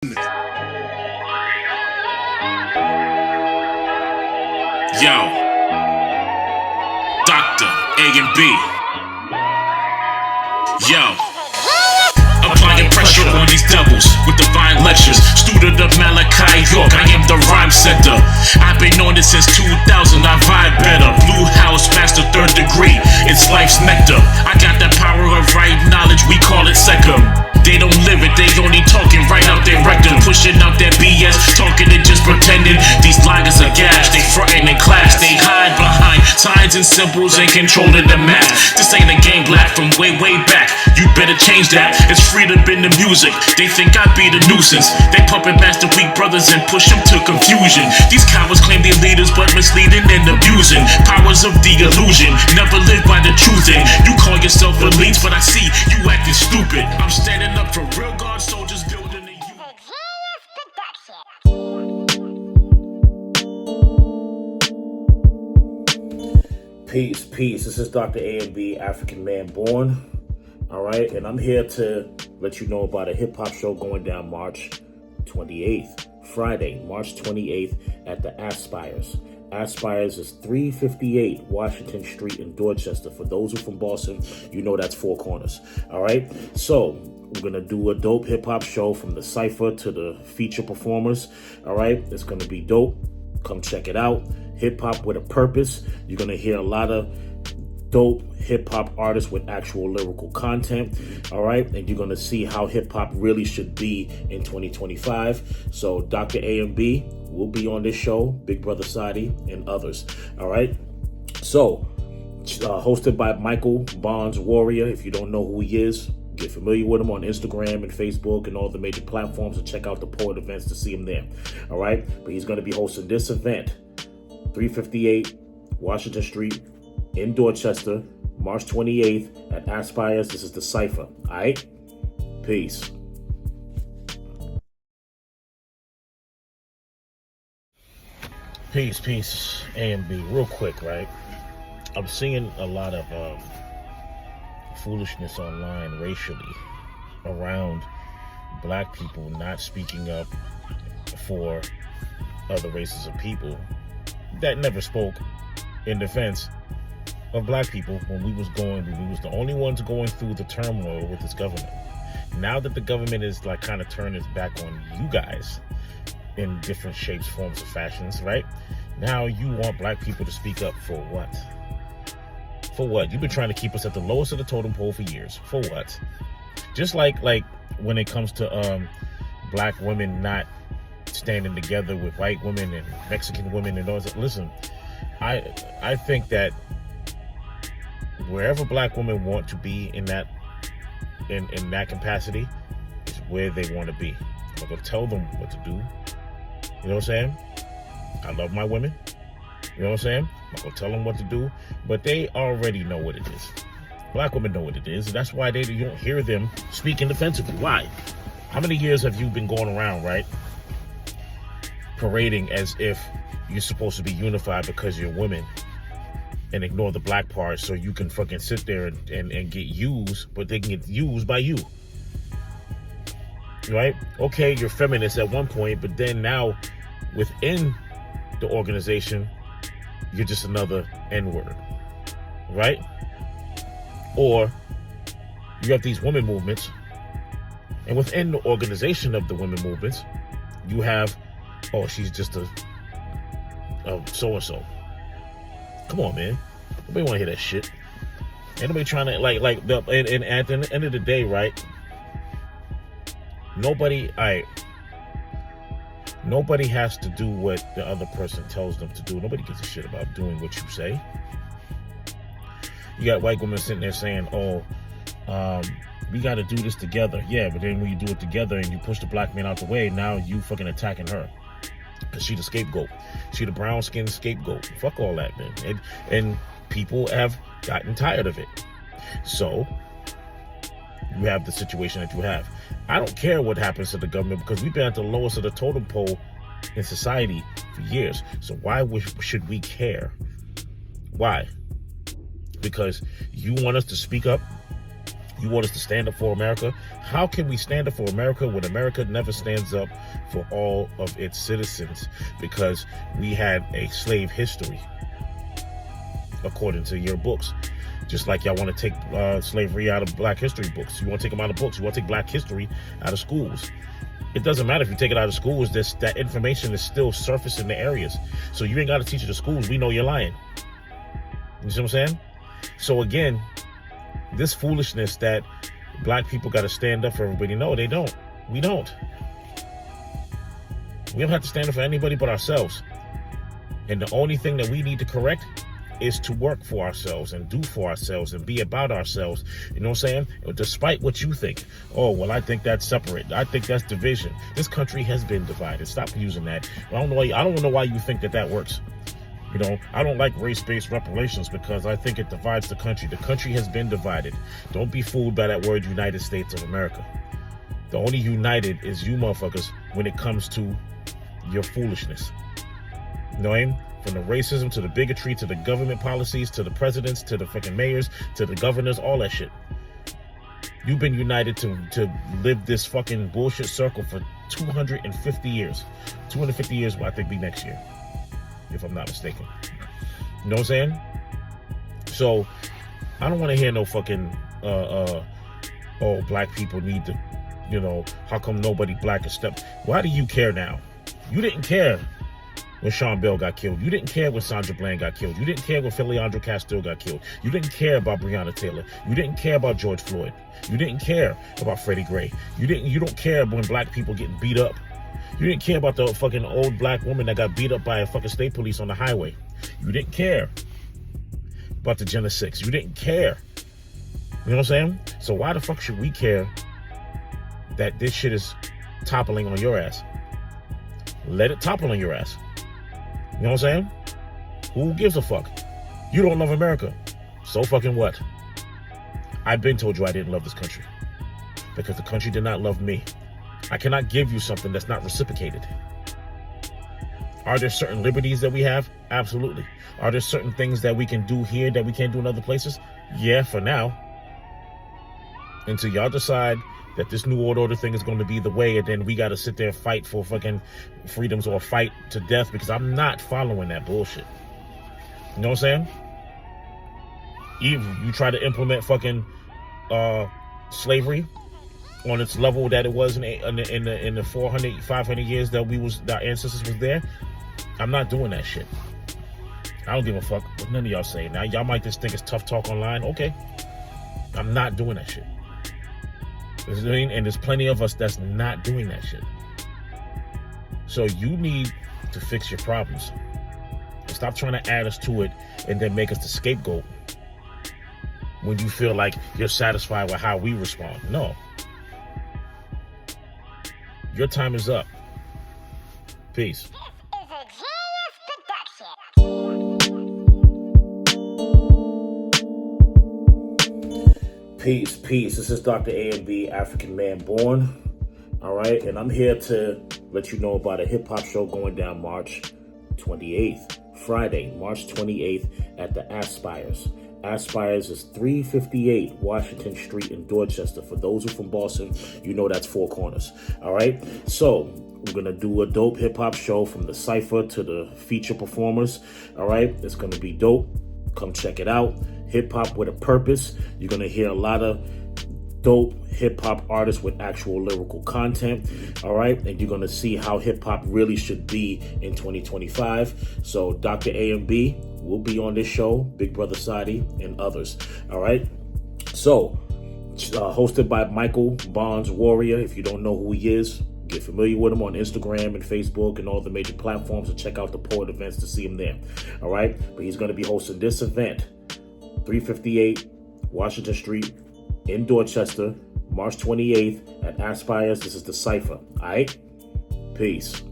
Yo, Dr. A and B. Yo, applying pressure on these devils with divine lectures. Student of Malachi, York, I am the rhyme center. I've been on it since 2000, I vibe better. Blue House, master third degree, it's life's nectar. I got that power of right knowledge, we call it second. They don't live it, they only talking right out their rectum. Pushing out that BS, talking and just pretending. These liars are gas, they frontin' in class. They hide behind signs and symbols and controlling the map. This ain't a game, black, from way back. You better change that, it's freedom in the music. They think I be the nuisance. They puppet master weak brothers and push them to confusion. These cowards claim they're leaders but misleading and abusing. Powers of the illusion, never live by the truth. And you call yourself elites, but I see you acting stupid. I'm standing up for real guard soldiers building a youth. Peace. This is Dr. A and B, African Man Born. All right, and I'm here to let you know about a hip hop show going down March 28th, Friday, March 28th at the Aspires. Aspires is 358 Washington Street in Dorchester. For those who are from Boston, you know that's Four Corners. All right, so we're gonna do a dope hip hop show from the cypher to the feature performers. All right, it's gonna be dope. Come check it out. Hip hop with a purpose. You're gonna hear a lot of dope hip hop artists with actual lyrical content. All right, and you're gonna see how hip hop really should be in 2025. So Dr. A and B will be on this show, Big Brother Sadi and others. All right, so hosted by Michael Barnes Warrior. If you don't know who he is, get familiar with him on Instagram and Facebook and all the major platforms, and check out the Poet events to see him there. All right, but he's going to be hosting this event, 358 Washington Street in Dorchester, March 28th at Aspires. This is the cypher. All right, peace. Peace. A and B. Real quick, right? I'm seeing a lot of foolishness online racially around black people not speaking up for other races of people that never spoke in defense of black people when we was the only ones going through the turmoil with this government. Now that the government is like kind of turned its back on you guys in different shapes, forms, and fashions, right? Now you want black people to speak up for what? For what? You've been trying to keep us at the lowest of the totem pole for years. For what? Just like when it comes to black women not standing together with white women and Mexican women and those. Listen, I think that wherever black women want to be in that capacity is where they want to be. I'm gonna tell them what to do. You know what I'm saying? I love my women. You know what I'm saying? I'm not gonna tell them what to do, but they already know what it is. Black women know what it is, and that's why you don't hear them speaking defensively. Why? How many years have you been going around, right, parading as if you're supposed to be unified because you're women and ignore the black part so you can fucking sit there and get used, but they can get used by you, right? Okay, you're feminist at one point, but then now within the organization, you're just another N-word, right? Or you have these women movements, and within the organization of the women movements, you have, oh, she's just a so-and-so. Come on, man. Nobody want to hear that shit. Ain't nobody trying to, and at the end of the day, right? Nobody has to do what the other person tells them to do. Nobody gives a shit about doing what you say. You got white women sitting there saying, we got to do this together. Yeah, but then when you do it together and you push the black man out the way, now you fucking attacking her. Because she the scapegoat. She the brown-skinned scapegoat. Fuck all that, man. And people have gotten tired of it. So you have the situation that you have. I don't care what happens to the government because we've been at the lowest of the totem pole in society for years. So why should we care? Why? Because you want us to speak up. You want us to stand up for America? How can we stand up for America when America never stands up for all of its citizens? Because we had a slave history, according to your books. Just like y'all want to take slavery out of black history books. You want to take them out of books. You want to take black history out of schools. It doesn't matter if you take it out of schools. That information is still surfacing in the areas. So you ain't got to teach it to schools. We know you're lying. You see what I'm saying? So again, this foolishness that black people got to stand up for everybody. No, they don't. We don't. We don't have to stand up for anybody but ourselves. And the only thing that we need to correct is to work for ourselves and do for ourselves and be about ourselves. You know what I'm saying? Despite what you think. Oh, well, I think that's separate. I think that's division. This country has been divided. Stop using that. I don't know why you think that works. You know, I don't like race-based reparations because I think it divides the country. The country has been divided. Don't be fooled by that word United States of America. The only united is you motherfuckers when it comes to your foolishness. You know what I mean? From the racism to the bigotry to the government policies to the presidents to the fucking mayors to the governors, all that shit. You've been united to live this fucking bullshit circle for 250 years. 250 years will I think be next year, if I'm not mistaken. You know what I'm saying? So I don't want to hear no fucking oh, black people need to, you know, how come nobody black is step? Why do you care now? You didn't care when Sean Bell got killed. You didn't care when Sandra Bland got killed. You didn't care when Leandro Castile got killed. You didn't care about Breonna Taylor. You didn't care about George Floyd. You didn't care about Freddie Gray. You don't care when black people getting beat up. You didn't care about the fucking old black woman that got beat up by a fucking state police on the highway. You didn't care about the Gen 6. You didn't care. You know what I'm saying? So why the fuck should we care that this shit is toppling on your ass? Let it topple on your ass. You know what I'm saying? Who gives a fuck? You don't love America. So fucking what? I've been told you I didn't love this country because the country did not love me. I cannot give you something that's not reciprocated. Are there certain liberties that we have? Absolutely. Are there certain things that we can do here that we can't do in other places? Yeah, for now. Until y'all decide that this new world order thing is going to be the way, and then we got to sit there and fight for fucking freedoms or fight to death, because I'm not following that bullshit. You know what I'm saying? Even you try to implement fucking slavery on its level that it was in the 400, 500 years that our ancestors was there, I'm not doing that shit. I don't give a fuck what none of y'all say. Now, y'all might just think it's tough talk online. Okay. I'm not doing that shit. And there's plenty of us that's not doing that shit. So you need to fix your problems. Stop trying to add us to it and then make us the scapegoat when you feel like you're satisfied with how we respond. No. Your time is up. Peace. Peace. This is Dr. A&B, African Man Born. All right. And I'm here to let you know about a hip hop show going down March 28th, Friday, March 28th at the Aspires. Aspires is 358 Washington Street in Dorchester. For those who are from Boston, you know that's Four Corners. All right. So we're going to do a dope hip hop show from the cypher to the feature performers. All right. It's going to be dope. Come check it out. Hip hop with a purpose. You're going to hear a lot of dope hip hop artists with actual lyrical content. All right. And you're going to see how hip hop really should be in 2025. So Dr. A&B will be on this show, Big Brother Sadi and others. All right. So hosted by Michael Barnes Warrior. If you don't know who he is, get familiar with him on Instagram and Facebook and all the major platforms, and check out the Poet events to see him there. All right. But he's going to be hosting this event, 358 Washington Street in Dorchester, March 28th at Aspires. This is the Cypher. All right? Peace.